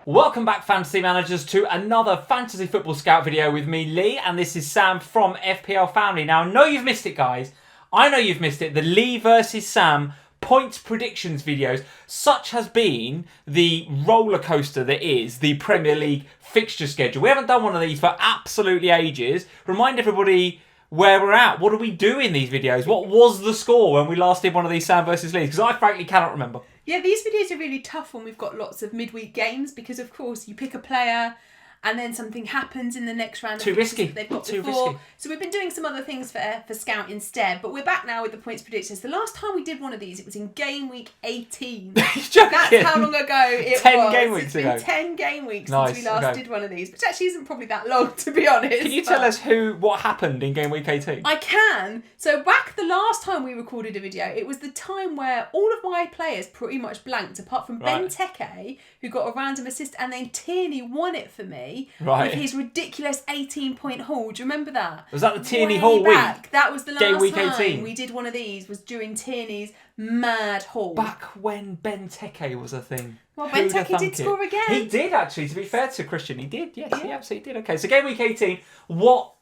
Welcome back, fantasy managers, to another Fantasy Football Scout video with me, Lee, and this is Sam from FPL Family. Now, I know you've missed it, guys. I know you've missed it. The Lee versus Sam points predictions videos. Such has been the roller coaster that is the Premier League fixture schedule. We haven't done one of these for absolutely ages. Remind everybody where we're at. What do we do in these videos? What was the score when we last did one of these Sam versus Lee? Because I frankly cannot remember. Yeah, these videos are really tough when we've got lots of midweek games because, of course, you pick a player and then something happens in the next round. Too risky. That they've got Too before. risky. So we've been doing some other things for Scout instead, but we're back now with the points predictions. The last time we did one of these, it was in game week 18. That's how long ago it was. 10 game weeks it's ago. Been 10 game weeks Nice, since we last did one of these, which actually isn't probably that long, to be honest. Can you tell us what happened in game week 18? I can. So back the last time we recorded a video, it was the time where all of my players pretty much blanked, apart from Benteke, who got a random assist, and then Tierney won it for me with his ridiculous 18-point haul. Do you remember that? Was that the Tierney haul week? That was the last Game week time 18. we did one of these, was during Tierney's mad haul. Back when Benteke was a thing. Well, Benteke did score again. He did, actually. To be fair to Christian, he did. Yes, he absolutely did. Okay, so game week 18, what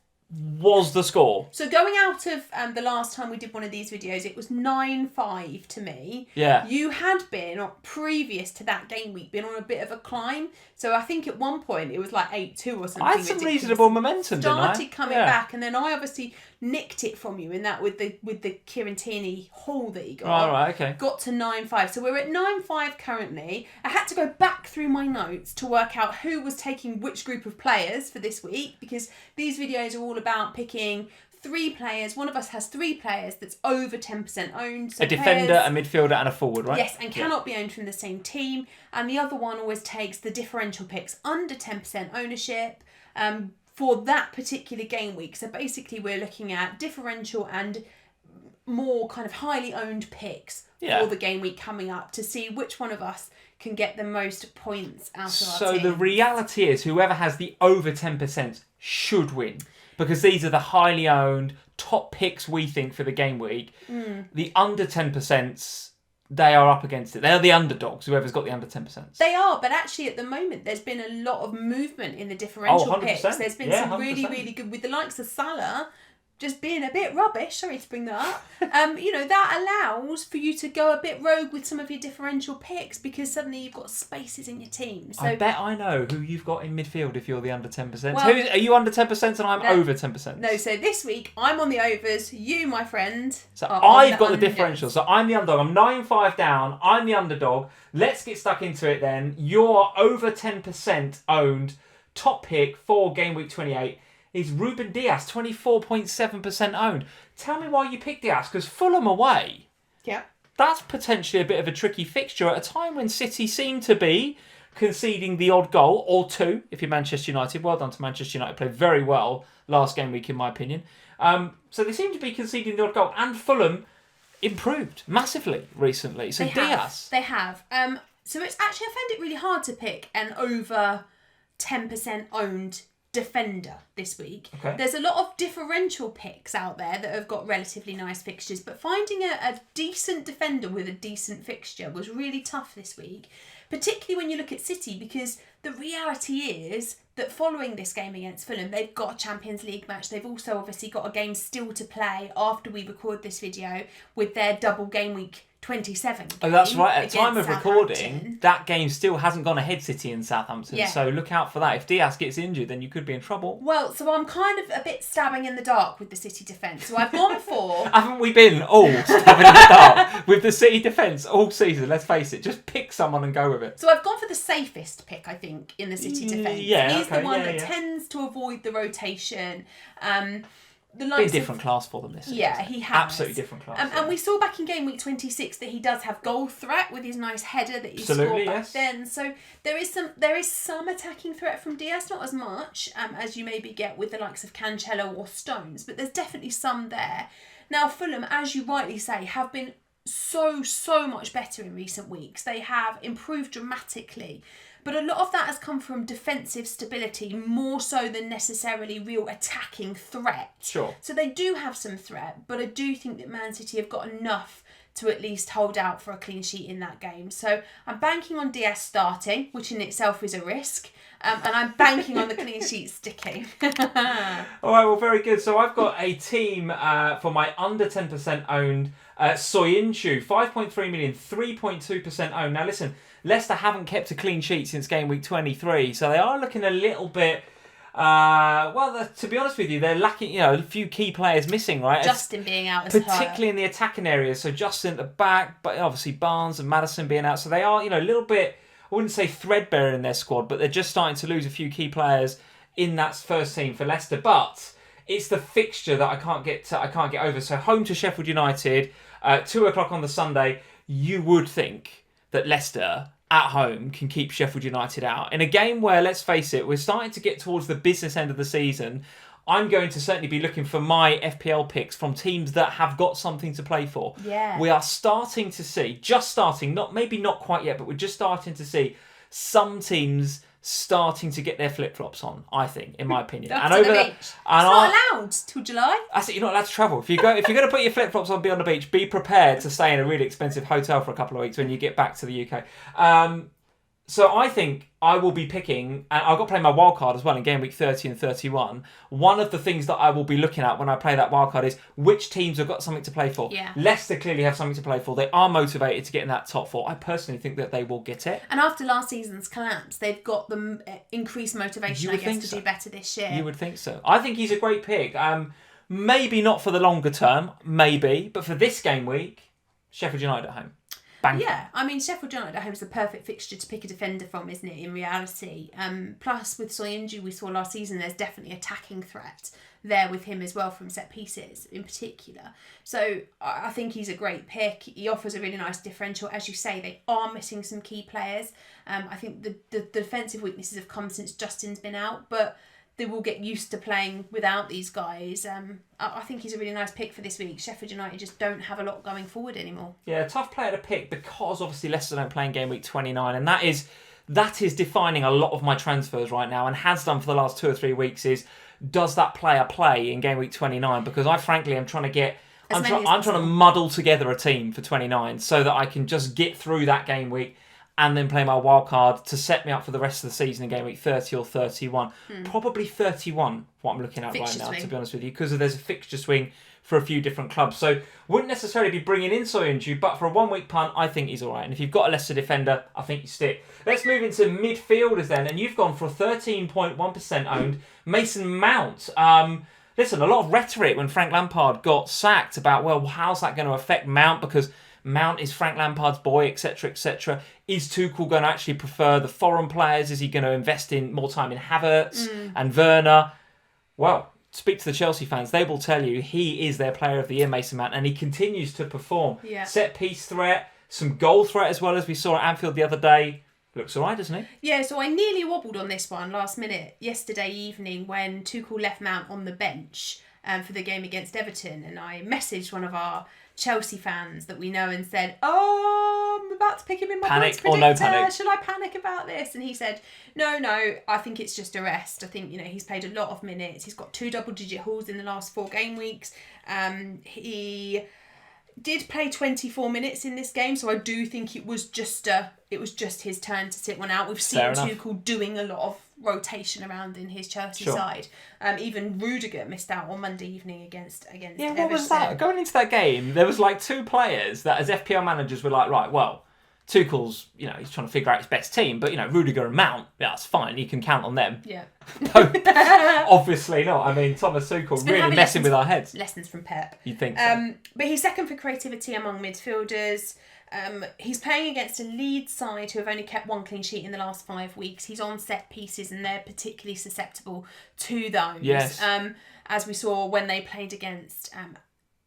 was the score? So going out of the last time we did one of these videos, it was 9-5 to me. Yeah. You had been, previous to that game week, been on a bit of a climb. So I think at one point it was like 8-2 or something. I had some reasonable momentum, didn't I? Started coming back, and then I obviously nicked it from you in that with the Kieran Tierney haul that he got. All right, okay. Got to 9-5. So we're at 9-5 currently. I had to go back through my notes to work out who was taking which group of players for this week, because these videos are all about picking 3 players. One of us has 3 players that's over 10% owned. So a defender, a midfielder, and a forward, right? Yes, and cannot be owned from the same team. And the other one always takes the differential picks under 10% ownership for that particular game week. So basically we're looking at differential and more kind of highly owned picks for the game week coming up to see which one of us can get the most points out of our team. So the reality is whoever has the over 10% should win, because these are the highly owned top picks we think for the game week. The under 10%, they are up against it. They are the underdogs, whoever's got the under 10%. They are, but actually at the moment there's been a lot of movement in the differential picks. There's been some 100%. really, really good, with the likes of Salah just being a bit rubbish, sorry to bring that up. That allows for you to go a bit rogue with some of your differential picks, because suddenly you've got spaces in your team. So I bet I know who you've got in midfield if you're the under 10%. Well, are you under 10% and I'm over 10%? No, so this week I'm on the overs, you, my friend, so are I've got the the differential. So I'm the underdog. I'm 9-5 down. I'm the underdog. Let's get stuck into it then. You're over 10% owned. Top pick for game week 28 is Ruben Dias, 24.7% owned. Tell me why you picked Dias, because Fulham away. Yeah. That's potentially a bit of a tricky fixture at a time when City seem to be conceding the odd goal, or 2, if you're Manchester United. Well done to Manchester United. Played very well last game week, in my opinion. So they seem to be conceding the odd goal. And Fulham improved massively recently. So Dias. They have. So it's actually, I found it really hard to pick an over 10% owned defender this week. Okay. There's a lot of differential picks out there that have got relatively nice fixtures, but finding a decent defender with a decent fixture was really tough this week, particularly when you look at City, because the reality is that following this game against Fulham, they've got a Champions League match. They've also obviously got a game still to play after we record this video with their double game week 27 game. Oh, that's right. At time of recording, Southampton. that game still hasn't gone ahead, City and Southampton. Yeah. So look out for that. If Dias gets injured, then you could be in trouble. Well, so I'm kind of a bit stabbing in the dark with the City defence. So I've gone for... Haven't we been all stabbing in the dark with the City defence all season? Let's face it. Just pick someone and go with it. So I've gone for the safest pick, I think, in the City defence. Yeah, He's the one that tends to avoid the rotation. Been a different class for them this season. Yeah, he has. Absolutely different class. And we saw back in game week 26 that he does have goal threat with his nice header that he scored back then. So there is some attacking threat from Dias, not as much as you maybe get with the likes of Cancelo or Stones, but there's definitely some there. Now Fulham, as you rightly say, have been so much better in recent weeks. They have improved dramatically. But a lot of that has come from defensive stability more so than necessarily real attacking threat. Sure. So they do have some threat, but I do think that Man City have got enough to at least hold out for a clean sheet in that game. So I'm banking on DS starting, which in itself is a risk. And I'm banking on the clean sheet sticking. All right, well, very good. So I've got a team for my under 10% owned Soyuncu, 5.3 million, 3.2% owned. Now listen, Leicester haven't kept a clean sheet since game week 23, so they are looking a little bit... to be honest with you, they're lacking, a few key players missing, right? Justin being out, particularly in the attacking areas. So Justin at the back, but obviously Barnes and Maddison being out. So they are, a little bit, I wouldn't say threadbare in their squad, but they're just starting to lose a few key players in that first team for Leicester. But it's the fixture that I can't get over. So home to Sheffield United, 2:00 on the Sunday. You would think that Leicester at home can keep Sheffield United out. In a game where, let's face it, we're starting to get towards the business end of the season, I'm going to certainly be looking for my FPL picks from teams that have got something to play for. Yeah. We are starting to see, maybe not quite yet, but we're just starting to see some teams starting to get their flip-flops on, I think, in my opinion. And over the beach. It's not allowed till July. I said you're not allowed to travel. If you're going to put your flip-flops on, be on the beach, be prepared to stay in a really expensive hotel for a couple of weeks when you get back to the UK. So I think I will be picking, and I've got to play my wild card as well in game week 30 and 31. One of the things that I will be looking at when I play that wild card is which teams have got something to play for. Yeah. Leicester clearly have something to play for. They are motivated to get in that top four. I personally think that they will get it. And after last season's collapse, they've got the increased motivation, I guess, to do better this year. You would think so. I think he's a great pick. Maybe not for the longer term, but for this game week, Sheffield United at home. Bang. Yeah, I mean, Sheffield United at home is the perfect fixture to pick a defender from, isn't it, in reality? Plus, with Soyuncu we saw last season, there's definitely attacking threat there with him as well from set pieces in particular. So I think he's a great pick. He offers a really nice differential. As you say, they are missing some key players. I think the defensive weaknesses have come since Justin's been out, but they will get used to playing without these guys. I think he's a really nice pick for this week. Sheffield United just don't have a lot going forward anymore. Yeah, tough player to pick because obviously Leicester don't play in game week 29, and that is defining a lot of my transfers right now, and has done for the last 2 or 3 weeks. Is does that player play in game week 29? Because I frankly am trying to I'm trying to muddle together a team for 29 so that I can just get through that game week and then play my wild card to set me up for the rest of the season in game week 30 or 31. Probably 31, what I'm looking at fixture right now, to be honest with you, because there's a fixture swing for a few different clubs. So wouldn't necessarily be bringing in Soyuncu, but for a 1 week punt, I think he's all right. And if you've got a Leicester defender, I think you stick. Let's move into midfielders then, and you've gone for a 13.1% owned Mason Mount. Listen, a lot of rhetoric when Frank Lampard got sacked about, well, how's that going to affect Mount, because Mount is Frank Lampard's boy, etc., etc. Is Tuchel going to actually prefer the foreign players? Is he going to invest in more time in Havertz and Werner? Well, speak to the Chelsea fans. They will tell you he is their player of the year, Mason Mount, and he continues to perform. Yeah. Set-piece threat, some goal threat as well, as we saw at Anfield the other day. Looks all right, doesn't he? Yeah, so I nearly wobbled on this one last minute yesterday evening when Tuchel left Mount on the bench for the game against Everton, and I messaged one of our Chelsea fans that we know and said, I'm about to pick him in my points predictor. Panic or no panic? Shall I panic about this? And he said, no, I think it's just a rest. I think, he's played a lot of minutes. He's got 2 double-digit hauls in the last 4 game weeks. He did play 24 minutes in this game, so I do think it was just his turn to sit one out. We've seen Tuchel doing a lot of rotation around in his Chelsea side. Even Rudiger missed out on Monday evening against Everton. What was that? Going into that game, there was like 2 players that as FPL managers were like, right, well, Tuchel's, he's trying to figure out his best team, but, Rudiger and Mount, that's fine. You can count on them. Yeah. Obviously not. I mean, Thomas Tuchel really messing with our heads. Lessons from Pep. You'd think so. But he's second for creativity among midfielders. He's playing against a Leeds side who have only kept 1 clean sheet in the last 5 weeks. He's on set pieces and they're particularly susceptible to those. Yes. As we saw when they played against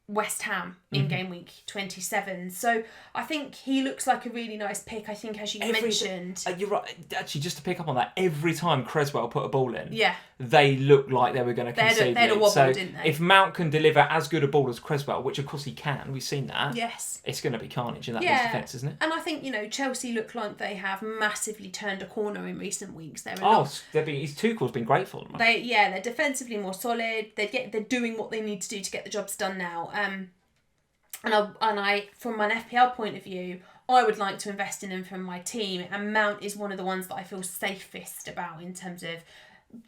West Ham in game week 27. So I think he looks like a really nice pick. I think, as you mentioned, you're right. Actually, just to pick up on that, every time Creswell put a ball in, yeah, they looked like they were going to concede. They'd a wobble, didn't they? If Mount can deliver as good a ball as Creswell, which of course he can, we've seen that. Yes, it's going to be carnage in that defence, isn't it? And I think Chelsea look like they have massively turned a corner in recent weeks. His Tuchel's been great for them. Right? They're defensively more solid. They're doing what they need to do to get the jobs done now. And I, from an FPL point of view, I would like to invest in him from my team, and Mount is one of the ones that I feel safest about in terms of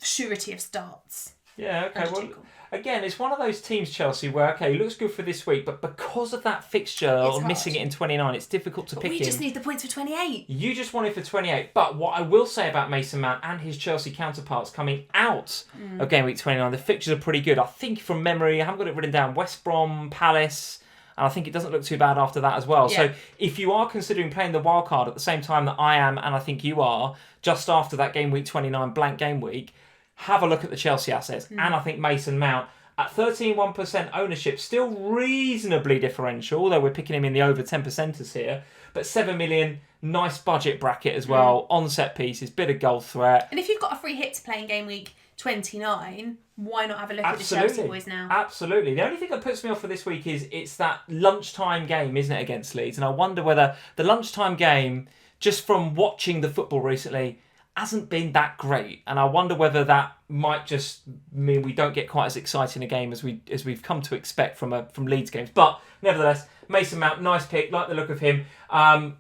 surety of starts. Yeah, okay. Well, again, it's one of those teams, Chelsea, where, okay, he looks good for this week, but because of that fixture or missing it in 29, it's difficult to pick him. We just need the points for 28. You just want it for 28. But what I will say about Mason Mount and his Chelsea counterparts coming out of game week 29, the fixtures are pretty good. I think from memory, I haven't got it written down, West Brom, Palace, and I think it doesn't look too bad after that as well. Yeah. So if you are considering playing the wild card at the same time that I am, and I think you are, just after that game week 29 blank game week, have a look at the Chelsea assets. And I think Mason Mount, at 13.1% ownership, still reasonably differential, although we're picking him in the over 10%ers here. But 7 million, nice budget bracket as well, on set pieces, bit of goal threat. And if you've got a free hit to play in game week 29, why not have a look at the Chelsea boys now? Absolutely. The only thing that puts me off for this week is it's that lunchtime game, isn't it, against Leeds? And I wonder whether the lunchtime game, just from watching the football recently, hasn't been that great, and I wonder whether that might just mean we don't get quite as exciting a game as we've come to expect from Leeds games. But nevertheless, Mason Mount, nice pick, like the look of him. I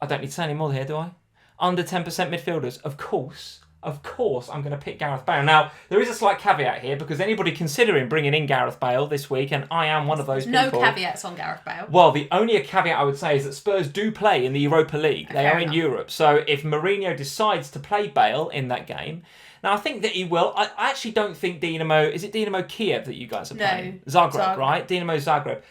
don't need to say any more here, do I? Under 10% midfielders, of course, I'm going to pick Gareth Bale. Now, there is a slight caveat here, because anybody considering bringing in Gareth Bale this week, and I am one of those people... No caveats on Gareth Bale. Well, the only caveat I would say is that Spurs do play in the Europa League. They are in Europe. So if Mourinho decides to play Bale in that game... Now, I think that he will. I actually don't think Dinamo... Is it Dinamo Kiev that you guys are playing? No. Zagreb, right? Dinamo Zagreb.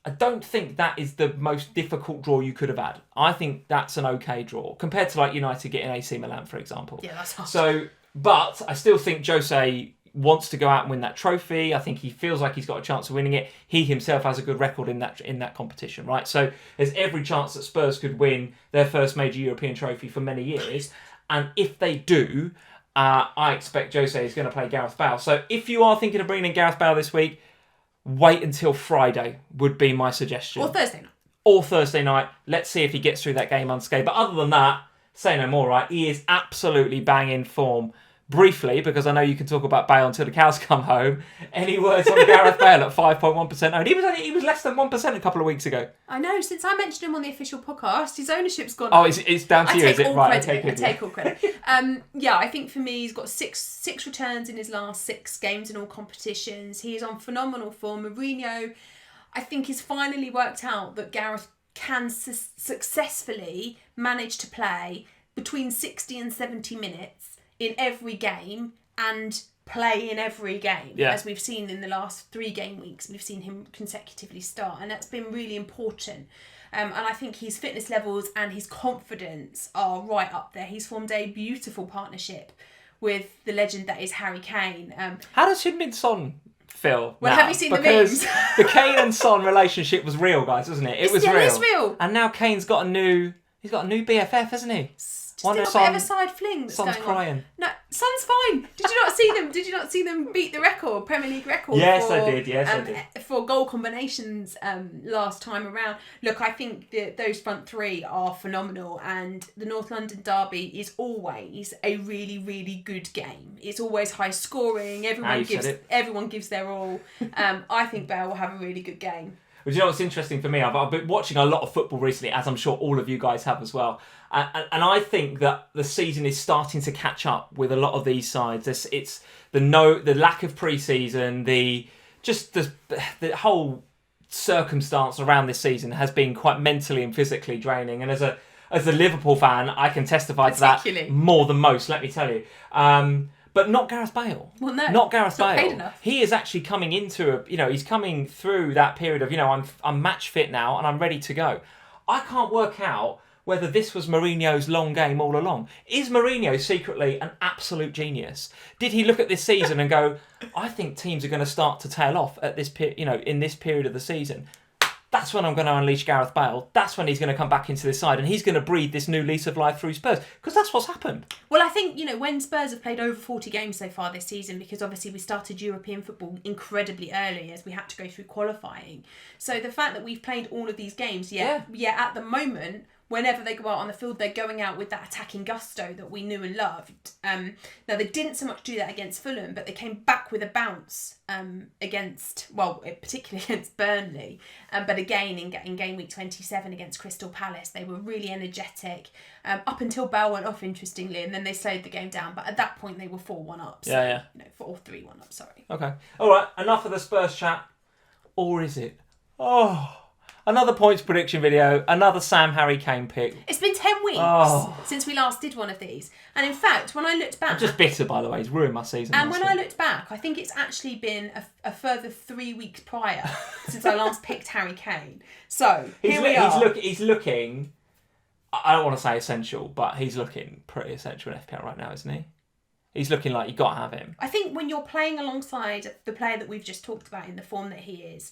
I don't think that is the most difficult draw you could have had. I think that's an okay draw compared to like United getting AC Milan, for example. Yeah, that's hard. So, but I still think Jose wants to go out and win that trophy. I think he feels like he's got a chance of winning it. He himself has a good record in that competition, right? So there's every chance that Spurs could win their first major European trophy for many years. And if they do, I expect Jose is going to play Gareth Bale. So if you are thinking of bringing in Gareth Bale this week, wait until Friday would be my suggestion. Or Thursday night. Let's see if he gets through that game unscathed. But other than that, say no more, right? He is absolutely banging form. Briefly, because I know you can talk about Bale until the cows come home. Any words on Gareth Bale at 5.1% owned? He was less than 1% a couple of weeks ago. I know. Since I mentioned him on the official podcast, his ownership's gone. Oh, it's down to you, is it? Right, I take all credit. Yeah, I think for me, he's got six returns in his last 6 games in all competitions. He is on phenomenal form. Mourinho, I think, has finally worked out that Gareth can successfully manage to play between 60 and 70 minutes in every game and play in every game. Yeah. As we've seen in the last 3 game weeks, we've seen him consecutively start, and that's been really important. And I think his fitness levels and his confidence are right up there. He's formed a beautiful partnership with the legend that is Harry Kane. How does Heung-min Son feel? Well, now? Have you seen because the memes? The Kane and Son relationship was real, guys, wasn't it? It was real. It is real. And now Kane's got a new BFF, hasn't he? Just a bit of a side fling that's Son's going crying. On. No, Son's fine. Did you not see them? Did you not see them beat the record, Premier League record? Yes, I did. Yes, I did. For goal combinations last time around. Look, I think that those front 3 are phenomenal, and the North London derby is always a really, really good game. It's always high scoring. Everyone gives their all. I think Bale will have a really good game. Well, do you know what's interesting for me? I've been watching a lot of football recently, as I'm sure all of you guys have as well. And I think that the season is starting to catch up with a lot of these sides. It's the lack of pre-season, the whole circumstance around this season has been quite mentally and physically draining. And as a Liverpool fan, I can testify to that more than most, let me tell you. But not Gareth Bale. Well, no, not Gareth Bale. Paid enough. He is actually coming into he's coming through that period of, I'm match fit now and I'm ready to go. I can't work out whether this was Mourinho's long game all along. Is Mourinho secretly an absolute genius? Did he look at this season and go, I think teams are going to start to tail off at this in this period of the season. That's when I'm going to unleash Gareth Bale. That's when he's going to come back into this side and he's going to breathe this new lease of life through Spurs. Because that's what's happened. Well, I think, when Spurs have played over 40 games so far this season, because obviously we started European football incredibly early as we had to go through qualifying. So the fact that we've played all of these games, at the moment, whenever they go out on the field, they're going out with that attacking gusto that we knew and loved. Now, they didn't so much do that against Fulham, but they came back with a bounce particularly against Burnley. But again, in game week 27 against Crystal Palace, they were really energetic up until Bale went off, interestingly, and then they slowed the game down. But at that point, they were 4-1 up. So, yeah. 3-1 up, sorry. Okay. All right, enough of the Spurs chat. Or is it? Oh... Another points prediction video, another Sam Harry Kane pick. It's been 10 weeks since we last did one of these. And in fact, when I looked back... I'm just bitter, by the way. It's ruined my season. And when I looked back, I think it's actually been a further 3 weeks prior since I last picked Harry Kane. So, here we are. He's looking... I don't want to say essential, but he's looking pretty essential in FPL right now, isn't he? He's looking like you've got to have him. I think when you're playing alongside the player that we've just talked about in the form that he is...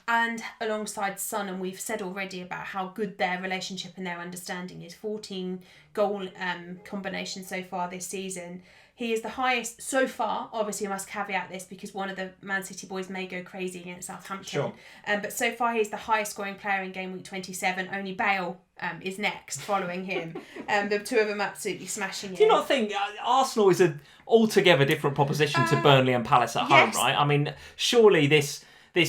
and alongside Son, and we've said already about how good their relationship and their understanding is. 14 goal combinations so far this season. He is the highest so far. Obviously, I must caveat this because one of the Man City boys may go crazy against Southampton. Sure. But so far, he's the highest scoring player in game week 27. Only Bale is next, following him. The two of them absolutely smashing it. Do you not think Arsenal is an altogether different proposition to Burnley and Palace at home, right? I mean, surely this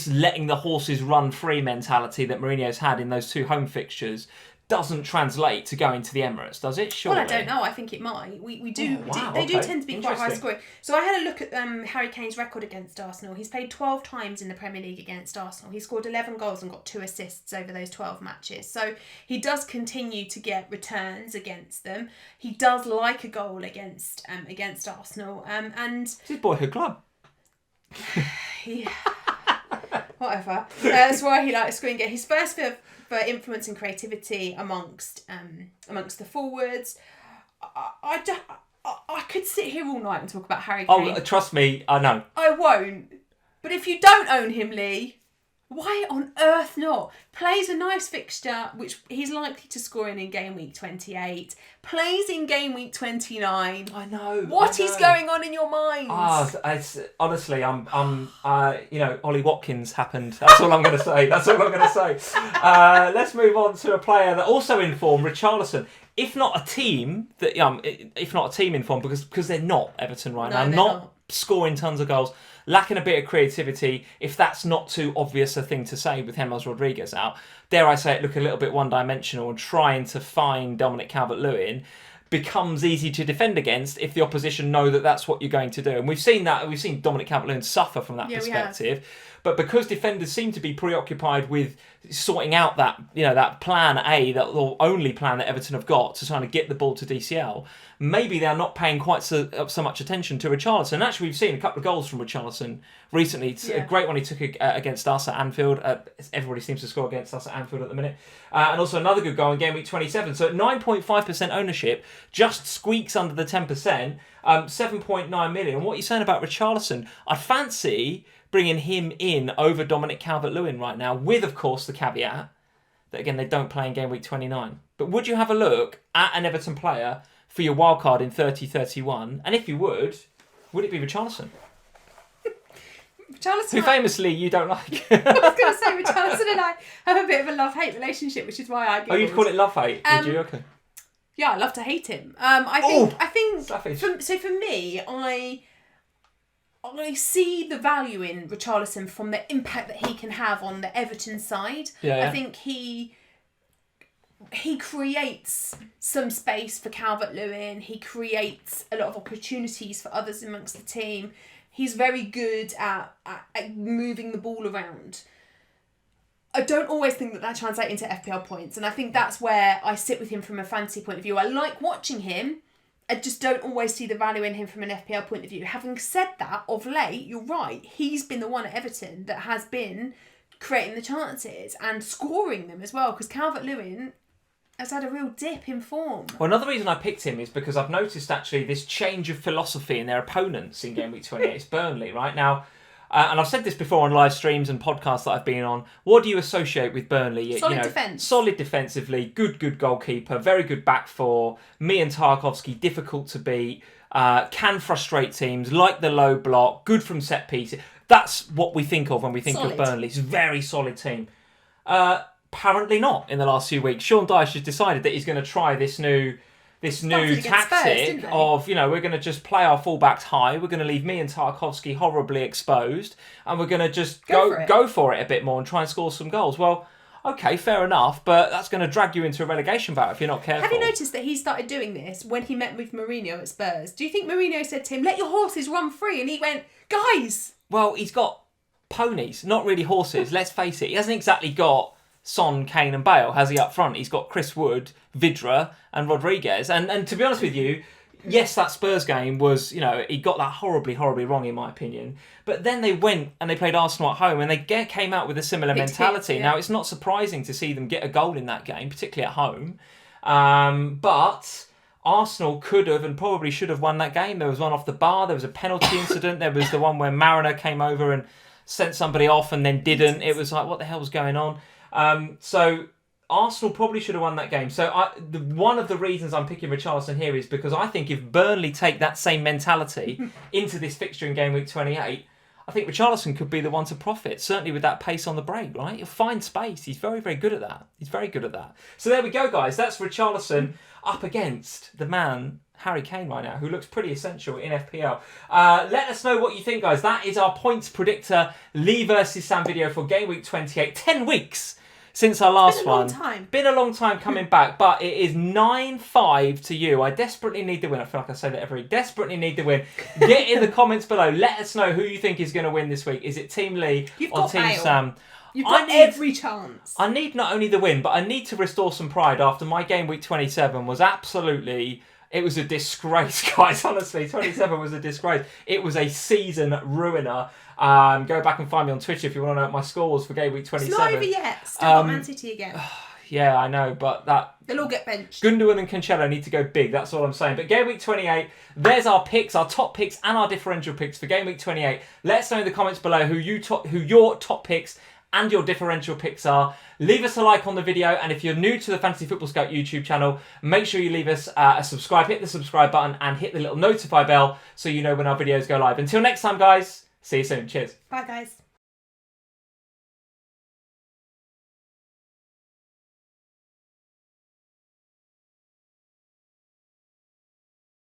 letting the horses run free mentality that Mourinho's had in those two home fixtures doesn't translate to going to the Emirates, does it? Surely. Well, I don't know. I think it might. We do. They do tend to be quite high scoring. So I had a look at Harry Kane's record against Arsenal. He's played 12 times in the Premier League against Arsenal. He scored 11 goals and got 2 assists over those 12 matches. So he does continue to get returns against them. He does like a goal against Arsenal. And it's his boyhood club. Yeah. Whatever. That's why he likes scoring. He's first for influence and creativity amongst the forwards. I could sit here all night and talk about Harry Kane. Oh, trust me, I know. I won't. But if you don't own him, Lee, why on earth not? Plays a nice fixture, which he's likely to score in game week 28. Plays in game week 29. I know. What is going on in your mind? Honestly, Ollie Watkins happened. That's all I'm going to say. Let's move on to a player that also in form, Richarlison. If not a team in form, because they're not Everton right now, not scoring tons of goals, lacking a bit of creativity. If that's not too obvious a thing to say with James Rodriguez out, dare I say it, look a little bit one-dimensional and trying to find Dominic Calvert-Lewin becomes easy to defend against if the opposition know that that's what you're going to do. And we've seen Dominic Calvert-Lewin suffer from that perspective. But because defenders seem to be preoccupied with sorting out that plan A, that the only plan that Everton have got to trying to get the ball to DCL, maybe they're not paying quite so much attention to Richarlison. And actually, we've seen a couple of goals from Richarlison recently. It's a great one he took against us at Anfield. Everybody seems to score against us at Anfield at the minute. And also another good goal in game week 27. So at 9.5% ownership, just squeaks under the 10%, 7.9 million. What are you saying about Richarlison? I fancy bringing him in over Dominic Calvert-Lewin right now, with, of course, the caveat that, again, they don't play in game week 29. But would you have a look at an Everton player for your wildcard in 30-31? And if you would it be Richarlison? Who famously you don't like. I was going to say Richarlison and I have a bit of a love-hate relationship, which is why I giggled. Oh, you'd call it love-hate, would you? Okay. Yeah, I love to hate him. I think for me, I see the value in Richarlison from the impact that he can have on the Everton side. I think he creates some space for Calvert-Lewin. He creates a lot of opportunities for others amongst the team. He's very good at moving the ball around. I don't always think that translates into FPL points, and I think that's where I sit with him from a fantasy point of view. I like watching him. I just don't always see the value in him from an FPL point of view. Having said that, of late, you're right, he's been the one at Everton that has been creating the chances and scoring them as well, because Calvert-Lewin has had a real dip in form. Well, another reason I picked him is because I've noticed actually this change of philosophy in their opponents in game week 28. It's Burnley, right? Now, and I've said this before on live streams and podcasts that I've been on. What do you associate with Burnley? Solid defence. Solid defensively, good goalkeeper, very good back four. Me and Tarkovsky, difficult to beat, can frustrate teams, like the low block, good from set pieces. That's what we think of when we think of Burnley. It's a very solid team. Apparently not in the last few weeks. Sean Dyche has decided that he's going to try this new tactic of, we're going to just play our fullbacks high. We're going to leave me and Tarkowski horribly exposed, and we're going to just go for it a bit more and try and score some goals. Well, okay, fair enough, but that's going to drag you into a relegation battle if you're not careful. Have you noticed that he started doing this when he met with Mourinho at Spurs? Do you think Mourinho said to him, let your horses run free? And he went, guys! Well, he's got ponies, not really horses. Let's face it. He hasn't exactly got Son, Kane and Bale, has he, up front? He's got Chris Wood, Vidra and Rodriguez. And to be honest with you, yes, that Spurs game was, he got that horribly, horribly wrong in my opinion. But then they went and they played Arsenal at home and they came out with a similar mentality. Yeah. Now, it's not surprising to see them get a goal in that game, particularly at home. But Arsenal could have and probably should have won that game. There was one off the bar. There was a penalty incident. There was the one where Mariner came over and sent somebody off and then didn't. It was like, what the hell was going on? So Arsenal probably should have won that game. So one of the reasons I'm picking Richarlison here is because I think if Burnley take that same mentality into this fixture in game week 28, I think Richarlison could be the one to profit, certainly with that pace on the break, right? He'll find space. He's very, very good at that. He's very good at that. So there we go, guys. That's Richarlison up against the man, Harry Kane, right now, who looks pretty essential in FPL. Let us know what you think, guys. That is our points predictor Lee versus Sam video for game week 28. 10 weeks since our last one. Been a long time coming back, but it is 9-5 to you. I desperately need the win. I feel like I say that every week. Desperately need the win. Get in the comments below. Let us know who you think is going to win this week. Is it Team Lee or Team Bale. Sam? You've got every chance. I need not only the win, but I need to restore some pride after my game week 27 was absolutely... It was a disgrace, guys. Honestly, 27 was a disgrace. It was a season ruiner. Go back and find me on Twitter if you want to know what my score was for game week 27. It's not over yet. Still got Man City again. Yeah, I know, but they'll all get benched. Gundogan and Cancelo need to go big. That's all I'm saying. But game week 28, there's our picks, our top picks and our differential picks for game week 28. Let us know in the comments below who your top picks and your differential picks are. Leave us a like on the video, and if you're new to the Fantasy Football Scout YouTube channel, make sure you leave us a subscribe, hit the subscribe button and hit the little notify bell so you know when our videos go live. Until next time, guys, see you soon. Cheers. Bye, guys.